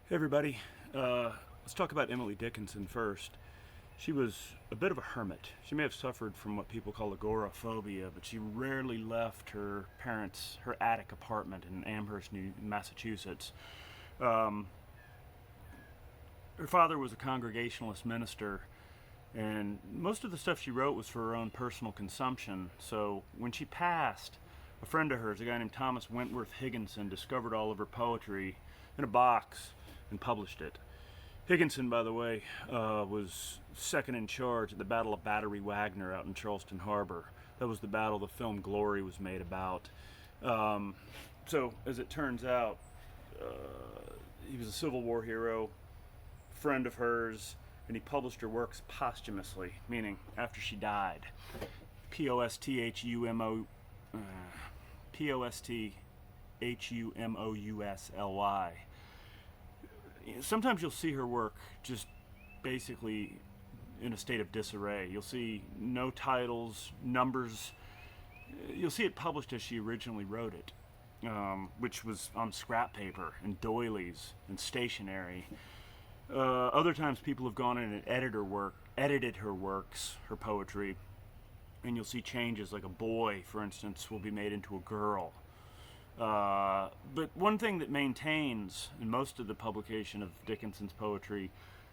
Hey everybody, let's talk about Emily Dickinson first. She was a bit of a hermit. She may have suffered from what people call agoraphobia, but she rarely left her attic apartment in Amherst, Massachusetts. Um, Her father was a Congregationalist minister, and most of the stuff she wrote was for her own personal consumption. So when she passed, a friend of hers, a guy named Thomas Wentworth Higginson, discovered all of her poetry in a box and published it. Dickinson, by the way, was second in charge at the Battle of Battery Wagner out in Charleston Harbor. That was the battle the film Glory was made about. Um, so, as it turns out, he was a Civil War hero, friend of hers, and he published her works posthumously, meaning after she died. Posthumo, uh, Posthumously. Sometimes you'll see her work just basically in a state of disarray. You'll see no titles, numbers. You'll see it published as she originally wrote it, which was on scrap paper and doilies and stationery. Other times people have gone in and edited her works, her poetry, and you'll see changes, like a boy, for instance, will be made into a girl. But one thing that maintains in most of the publication of Dickinson's poetry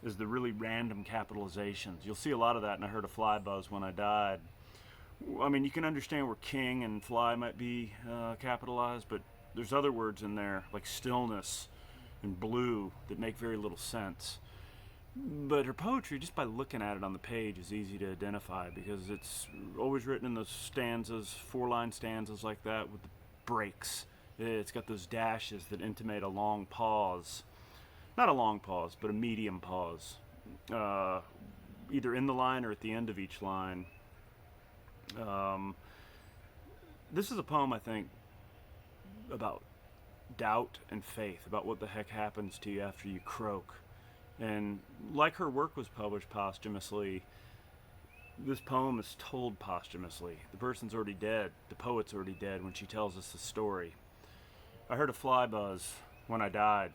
is the really random capitalizations. You'll see a lot of that, and I heard a fly buzz when I died. I mean, you can understand where king and fly might be capitalized, but there's other words in there, like stillness and blue, that make very little sense. But her poetry, just by looking at it on the page, is easy to identify because it's always written in those stanzas, four-line stanzas like that with the breaks. It's got those dashes that intimate a long pause. Not a long pause, but a medium pause. Either in the line or at the end of each line. This is a poem, I think, about doubt and faith, about what the heck happens to you after you croak. And like her work was published posthumously, this poem is told posthumously. The person's already dead, the poet's already dead when she tells us the story. I heard a fly buzz when I died.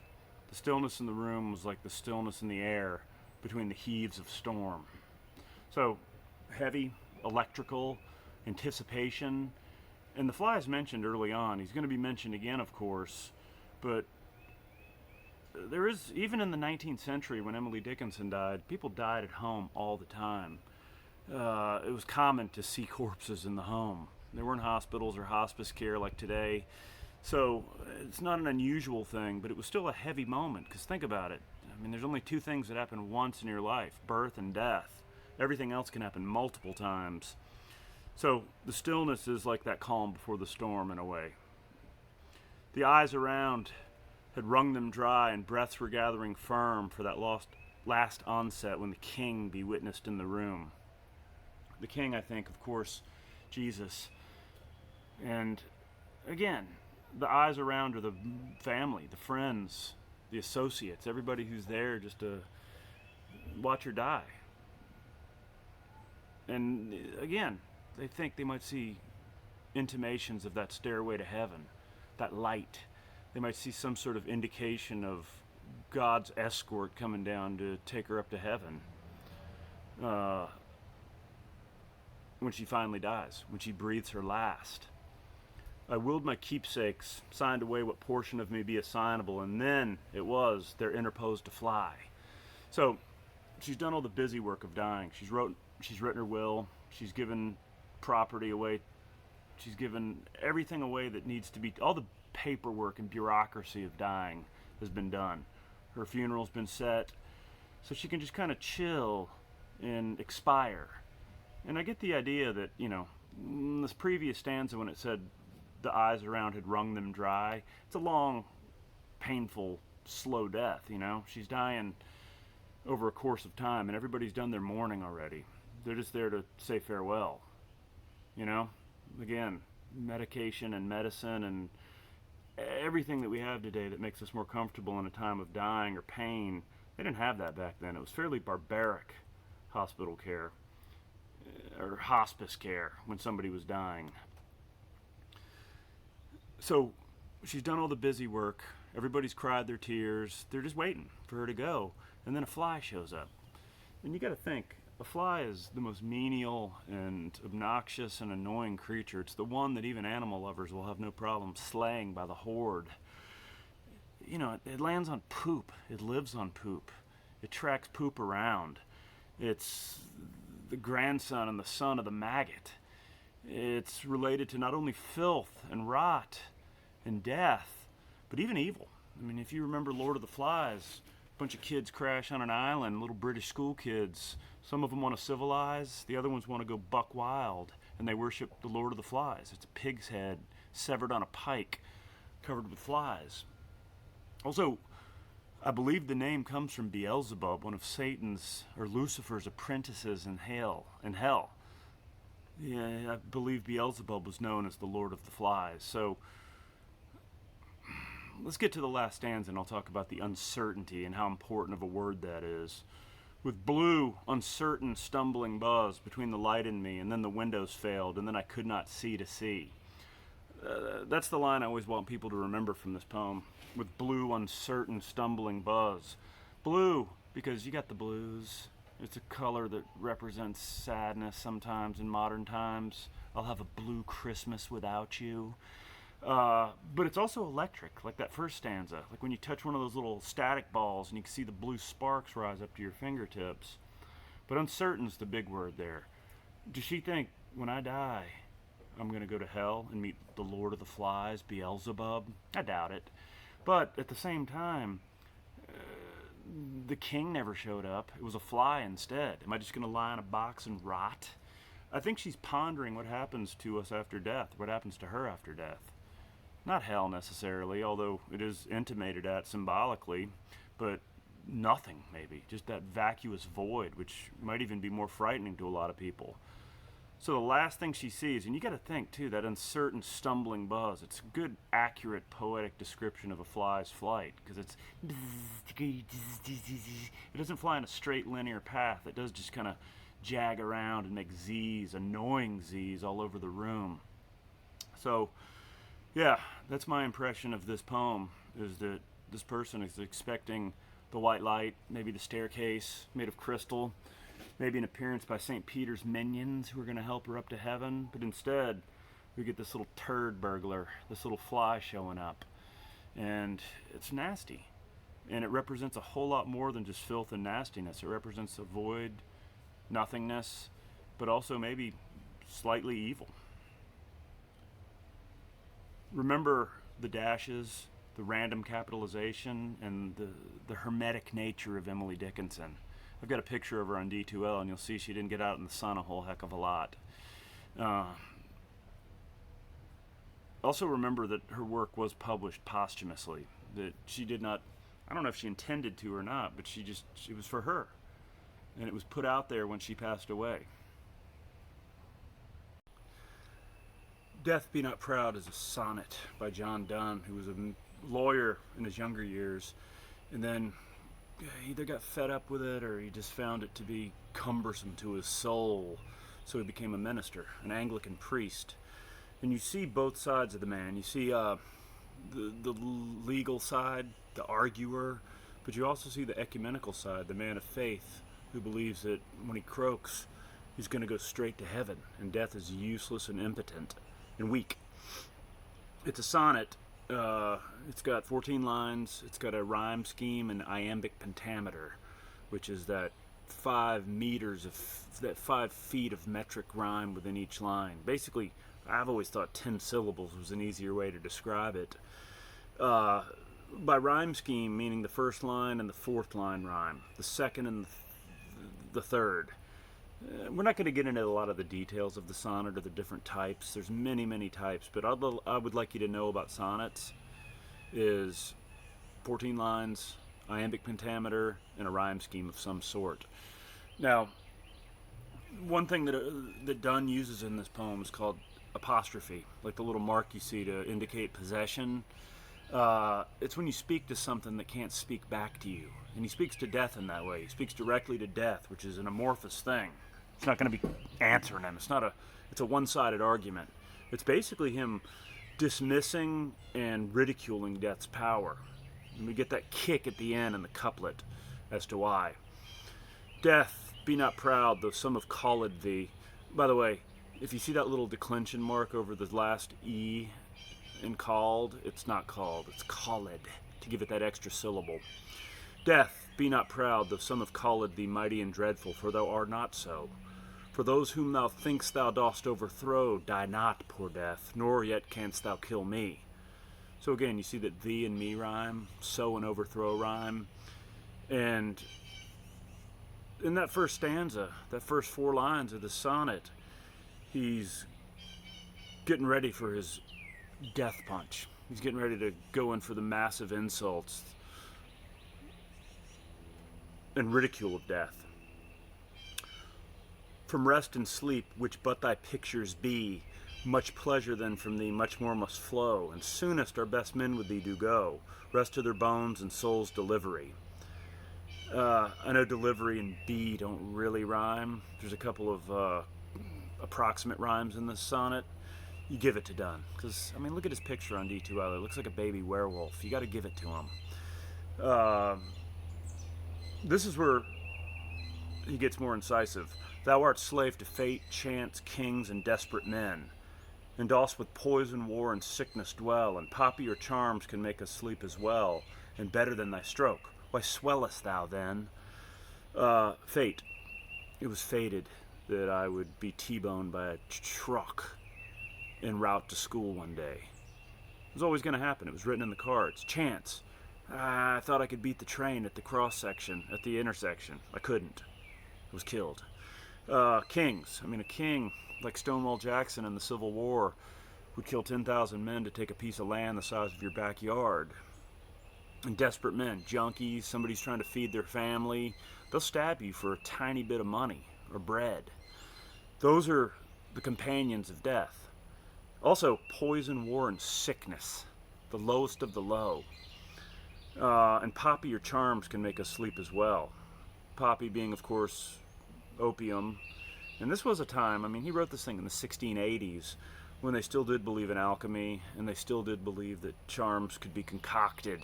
The stillness in the room was like the stillness in the air between the heaves of storm. So, heavy, electrical, anticipation. And the fly is mentioned early on. He's going to be mentioned again, of course. But there is, even in the 19th century when Emily Dickinson died, people died at home all the time. It was common to see corpses in the home. There weren't hospitals or hospice care like today. So it's not an unusual thing, but it was still a heavy moment, because think about it. I mean, there's only two things that happen once in your life: birth and death. Everything else can happen multiple times. So the stillness is like that calm before the storm in a way. The eyes around had wrung them dry, and breaths were gathering firm for that last onset when the king be witnessed in the room. The king, I think, of course, Jesus. And again, the eyes around are the family, the friends, the associates, everybody who's there just to watch her die. And again, they think they might see intimations of that stairway to heaven, that light. They might see some sort of indication of God's escort coming down to take her up to heaven. When she finally dies, when she breathes her last. I willed my keepsakes, signed away what portion of me be assignable, and then it was there interposed a fly. So she's done all the busy work of dying. She's written her will, she's given property away, she's given everything away that needs to be, all the paperwork and bureaucracy of dying has been done. Her funeral's been set, so she can just kind of chill and expire. And I get the idea that, in this previous stanza when it said the eyes around had wrung them dry, it's a long, painful, slow death, She's dying over a course of time, and everybody's done their mourning already. They're just there to say farewell, Again, medication and medicine and everything that we have today that makes us more comfortable in a time of dying or pain, they didn't have that back then. It was fairly barbaric hospital care. Or hospice care when somebody was dying. So she's done all the busy work, Everybody's cried their tears. They're just waiting for her to go. And then a fly shows up. And you got to think, a fly is the most menial and obnoxious and annoying creature. It's the one that even animal lovers will have no problem slaying by the horde. You know, it lands on poop. It lives on poop. It tracks poop around. It's the grandson and the son of the maggot. It's related to not only filth and rot and death, but even evil. I mean, if you remember Lord of the Flies, a bunch of kids crash on an island, little British school kids. Some of them want to civilize, the other ones want to go buck wild, and they worship the Lord of the Flies. It's a pig's head severed on a pike, covered with flies. Also, I believe the name comes from Beelzebub, one of Satan's or Lucifer's apprentices in hell. Yeah, I believe Beelzebub was known as the Lord of the Flies. So let's get to the last stanza and I'll talk about the uncertainty and how important of a word that is. With blue, uncertain, stumbling buzz between the light and me, and then the windows failed, and then I could not see to see. That's the line I always want people to remember from this poem. With blue, uncertain, stumbling buzz. Blue, because you got the blues. It's a color that represents sadness sometimes in modern times. I'll have a blue Christmas without you. But it's also electric, like that first stanza. Like when you touch one of those little static balls and you can see the blue sparks rise up to your fingertips. But uncertain's the big word there. Does she think, when I die, I'm going to go to hell and meet the Lord of the Flies, Beelzebub? I doubt it. But at the same time, the king never showed up. It was a fly instead. Am I just going to lie in a box and rot? I think she's pondering what happens to us after death, what happens to her after death. Not hell necessarily, although it is intimated at symbolically, but nothing maybe, just that vacuous void, which might even be more frightening to a lot of people. So the last thing she sees, and you got to think too, that uncertain stumbling buzz, it's a good, accurate, poetic description of a fly's flight, because it doesn't fly in a straight linear path. It does just kind of jag around and make Z's, annoying Z's all over the room. So yeah, that's my impression of this poem, is that this person is expecting the white light, maybe the staircase made of crystal, maybe an appearance by St. Peter's minions who are going to help her up to heaven, but instead we get this little turd burglar, this little fly showing up, and it's nasty, and it represents a whole lot more than just filth and nastiness. It represents a void, nothingness, but also maybe slightly evil. Remember the dashes, the random capitalization, and the hermetic nature of Emily Dickinson. I've got a picture of her on D2L, and you'll see she didn't get out in the sun a whole heck of a lot. Also remember that her work was published posthumously, that she did not, I don't know if she intended to or not, but it was for her. And it was put out there when she passed away. Death Be Not Proud is a sonnet by John Donne, who was a lawyer in his younger years, and then he either got fed up with it or he just found it to be cumbersome to his soul, so he became a minister, an Anglican priest. And you see both sides of the man. You see the legal side, the arguer, but you also see the ecumenical side, the man of faith, who believes that when he croaks, he's going to go straight to heaven, and death is useless and impotent and weak. It's a sonnet. It's got 14 lines. It's got a rhyme scheme and iambic pentameter, which is that 5 feet of metric rhyme within each line. Basically, I've always thought 10 syllables was an easier way to describe it. By rhyme scheme, meaning the first line and the fourth line rhyme, the second and the third. We're not going to get into a lot of the details of the sonnet or the different types. There's many, many types, but I would like you to know about sonnets is 14 lines, iambic pentameter, and a rhyme scheme of some sort. Now, one thing that Donne uses in this poem is called apostrophe, like the little mark you see to indicate possession. It's when you speak to something that can't speak back to you. And he speaks to death in that way. He speaks directly to death, which is an amorphous thing. It's not going to be answering him. It's a one-sided argument. It's basically him dismissing and ridiculing death's power. And we get that kick at the end in the couplet as to why. Death, be not proud, though some have called thee. By the way, if you see that little declension mark over the last E in called, it's not called, it's called, to give it that extra syllable. Death, be not proud, though some have called thee mighty and dreadful, for thou art not so. For those whom thou think'st thou dost overthrow, die not, poor death, nor yet canst thou kill me. So again, you see that thee and me rhyme, so and overthrow rhyme, and in that first stanza, that first 4 lines of the sonnet, he's getting ready for his death punch. He's getting ready to go in for the massive insults and ridicule of death. From rest and sleep, which but thy pictures be, much pleasure then from thee, much more must flow, and soonest our best men with thee do go, rest to their bones and souls' delivery. I know delivery and be don't really rhyme. There's a couple of approximate rhymes in this sonnet. You give it to Donne, because I mean, look at his picture on D2L. It looks like a baby werewolf. You got to give it to him. This is where he gets more incisive. Thou art slave to fate, chance, kings, and desperate men, and dost with poison, war, and sickness dwell, and poppy or charms can make us sleep as well, and better than thy stroke. Why swellest thou then? Fate. It was fated that I would be T-boned by a truck en route to school one day. It was always going to happen. It was written in the cards. Chance. I thought I could beat the train at the cross section, at the intersection. I couldn't. I was killed. Kings. I mean, a king like Stonewall Jackson in the Civil War would kill 10,000 men to take a piece of land the size of your backyard. And desperate men, junkies, somebody's trying to feed their family, they'll stab you for a tiny bit of money or bread. Those are the companions of death. Also, poison, war, and sickness, the lowest of the low. And poppy or charms can make us sleep as well. Poppy being, of course, opium. And this was a time, I mean, he wrote this thing in the 1680s when they still did believe in alchemy, and they still did believe that charms could be concocted.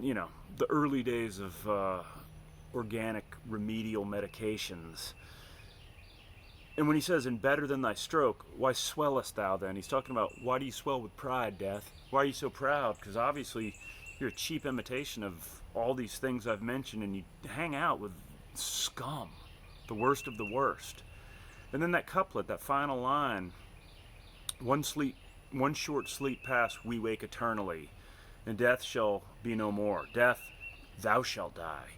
You know, the early days of organic remedial medications. And when he says, and better than thy stroke, why swellest thou then? He's talking about, why do you swell with pride, Death? Why are you so proud? Because obviously you're a cheap imitation of all these things I've mentioned, and you hang out with scum, the worst of the worst. And then that couplet, that final line, one short sleep past, we wake eternally, and death shall be no more. Death, thou shalt die.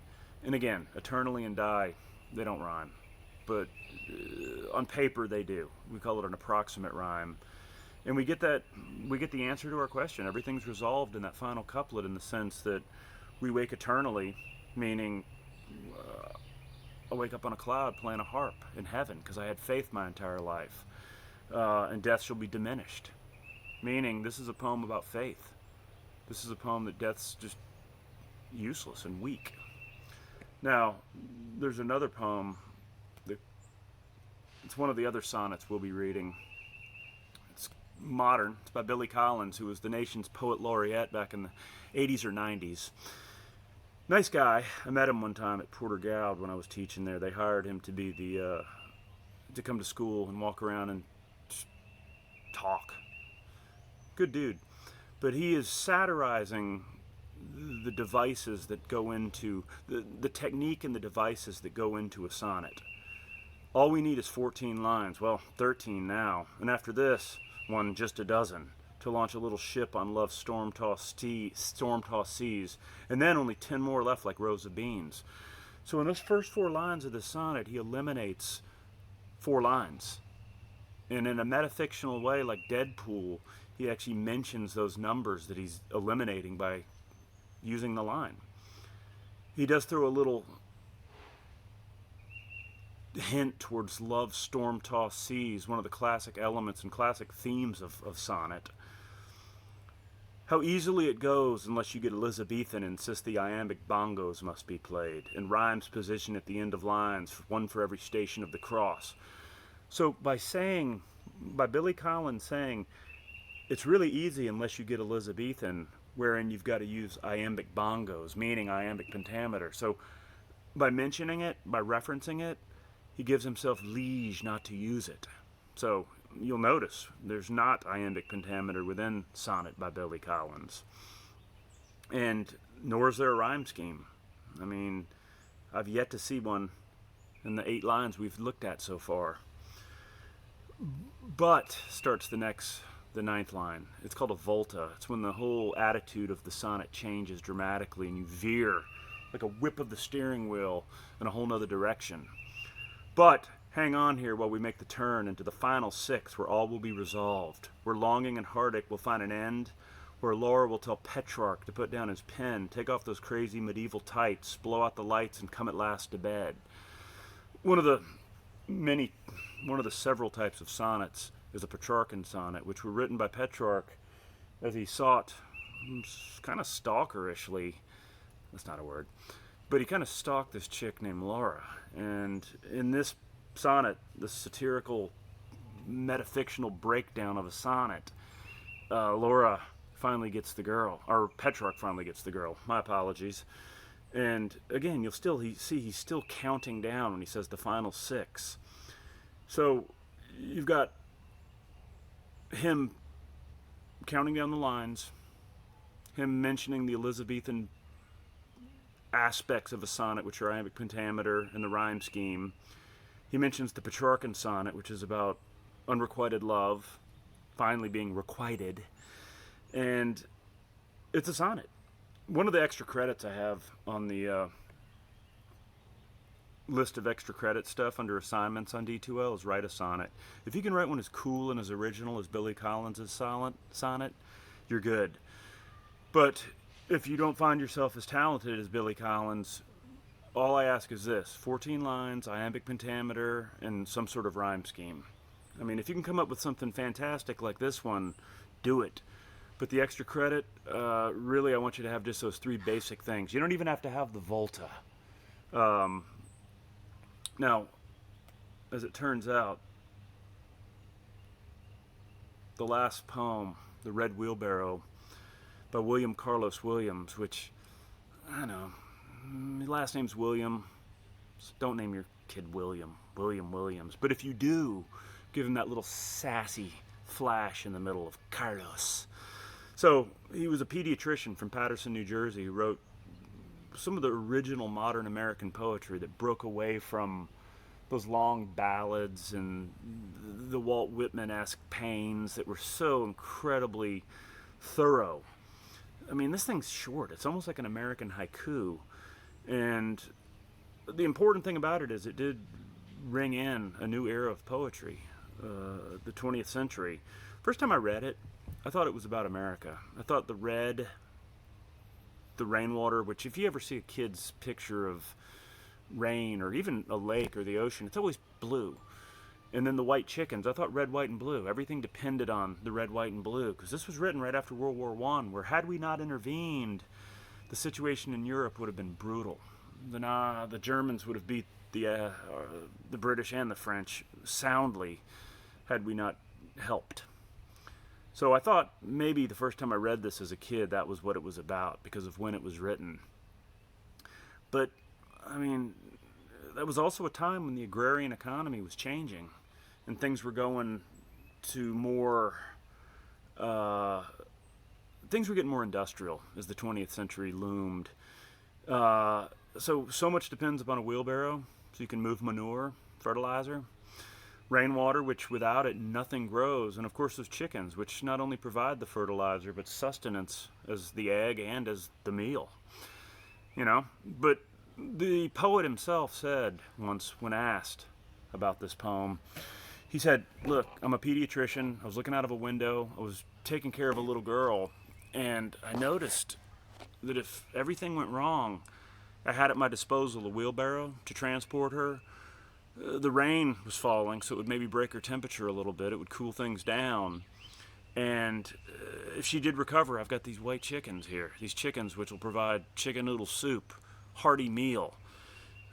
And again, eternally and die, they don't rhyme. But on paper they do. We call it an approximate rhyme. And we get the answer to our question. Everything's resolved in that final couplet, in the sense that we wake eternally, meaning I wake up on a cloud playing a harp in heaven because I had faith my entire life. And death shall be diminished, meaning this is a poem about faith. This is a poem that death's just useless and weak. Now, there's another poem. It's one of the other sonnets we'll be reading. It's modern. It's by Billy Collins, who was the nation's poet laureate back in the 80s or 90s. Nice guy. I met him one time at Porter Goud when I was teaching there. They hired him to be to come to school and walk around and just talk. Good dude. But he is satirizing the devices that go into, the technique and the devices that go into a sonnet. All we need is 14 lines, well, 13 now, and after this one, just a dozen, to launch a little ship on love's storm-tossed seas, and then only 10 more left like rows of beans. So in those first 4 lines of the sonnet, he eliminates 4 lines. And in a metafictional way, like Deadpool, he actually mentions those numbers that he's eliminating by using the line. He does throw a little hint towards love's storm-tossed seas, one of the classic elements and classic themes of sonnet. How easily it goes unless you get Elizabethan and insist the iambic bongos must be played, and rhymes position at the end of lines, one for every station of the cross. So by Billy Collins saying, it's really easy unless you get Elizabethan, wherein you've got to use iambic bongos, meaning iambic pentameter. So by mentioning it, by referencing it, he gives himself liege not to use it. So you'll notice there's not iambic pentameter within Sonnet by Billy Collins. And nor is there a rhyme scheme. I mean, I've yet to see one in the 8 lines we've looked at so far. But starts the 9th line. It's called a volta. It's when the whole attitude of the sonnet changes dramatically and you veer like a whip of the steering wheel in a whole nother direction. But hang on here while we make the turn into the final 6, where all will be resolved, where longing and heartache will find an end, where Laura will tell Petrarch to put down his pen, take off those crazy medieval tights, blow out the lights, and come at last to bed. One of the several types of sonnets is a Petrarchan sonnet, which were written by Petrarch as he sought, kind of stalkerishly, that's not a word, but he kind of stalked this chick named Laura. And in this sonnet, the satirical, metafictional breakdown of a sonnet, Laura finally gets the girl, or Petrarch finally gets the girl. My apologies. And again, you'll still see he's still counting down when he says the final 6. So you've got him counting down the lines, him mentioning the Elizabethan aspects of a sonnet, which are iambic pentameter and the rhyme scheme. He mentions the Petrarchan sonnet, which is about unrequited love finally being requited. And it's a sonnet. One of the extra credits I have on the list of extra credit stuff under assignments on D2L is write a sonnet. If you can write one as cool and as original as Billy Collins' sonnet, you're good. But if you don't find yourself as talented as Billy Collins, all I ask is this: 14 lines, iambic pentameter, and some sort of rhyme scheme. I mean, if you can come up with something fantastic like this one, do it. But the extra credit, really, I want you to have just those 3 basic things. You don't even have to have the volta. Now, as it turns out, the last poem, The Red Wheelbarrow, by William Carlos Williams, which, I don't know, his last name's William. So don't name your kid William Williams. But if you do, give him that little sassy flash in the middle of Carlos. So he was a pediatrician from Paterson, New Jersey, who wrote some of the original modern American poetry that broke away from those long ballads and the Walt Whitman-esque pains that were so incredibly thorough. I mean, this thing's short. It's almost like an American haiku. And the important thing about it is it did ring in a new era of poetry, the 20th century. First time I read it, I thought it was about America. I thought the red, the rainwater, which if you ever see a kid's picture of rain or even a lake or the ocean, it's always blue. And then the white chickens, I thought red, white, and blue. Everything depended on the red, white, and blue, because this was written right after World War I, where had we not intervened, the situation in Europe would have been brutal. The Germans would have beat the British and the French soundly had we not helped. So I thought maybe the first time I read this as a kid, that was what it was about because of when it was written. But, I mean, that was also a time when the agrarian economy was changing and things were going to more, things were getting more industrial as the 20th century loomed. So much depends upon a wheelbarrow, so you can move manure, fertilizer, rainwater, which without it nothing grows, and of course those chickens, which not only provide the fertilizer but sustenance as the egg and as the meal. You know, but the poet himself said once when asked about this poem, he said, look, I'm a pediatrician, I was looking out of a window, I was taking care of a little girl, and I noticed that if everything went wrong, I had at my disposal a wheelbarrow to transport her. The rain was falling, so it would maybe break her temperature a little bit. It would cool things down. And if she did recover, I've got these white chickens here. These chickens which will provide chicken noodle soup, hearty meal.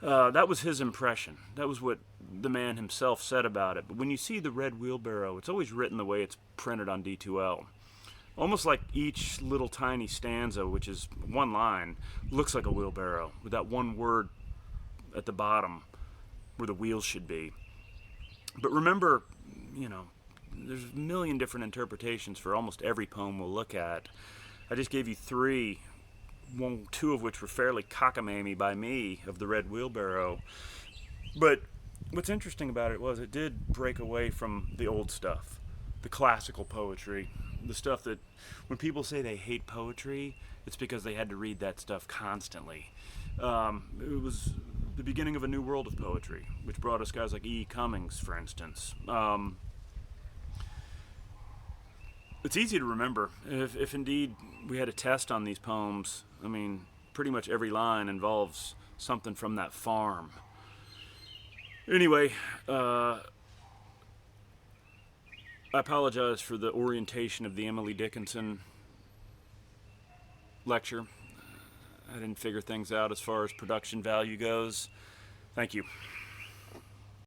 That was his impression. That was what the man himself said about it. But when you see the red wheelbarrow, it's always written the way it's printed on D2L. almost like each little tiny stanza, which is one line, looks like a wheelbarrow with that one word at the bottom where the wheels should be. But remember, you know, there's a million different interpretations for almost every poem we'll look at. I just gave you three, two of which were fairly cockamamie by me, of the red wheelbarrow. But what's interesting about it was it did break away from the old stuff, the classical poetry, the stuff that when people say they hate poetry, it's because they had to read that stuff constantly. It was the beginning of a new world of poetry, which brought us guys like E. Cummings, for instance. It's easy to remember. If indeed we had a test on these poems, I mean, pretty much every line involves something from that farm. Anyway, I apologize for the orientation of the Emily Dickinson lecture. I didn't figure things out as far as production value goes. Thank you.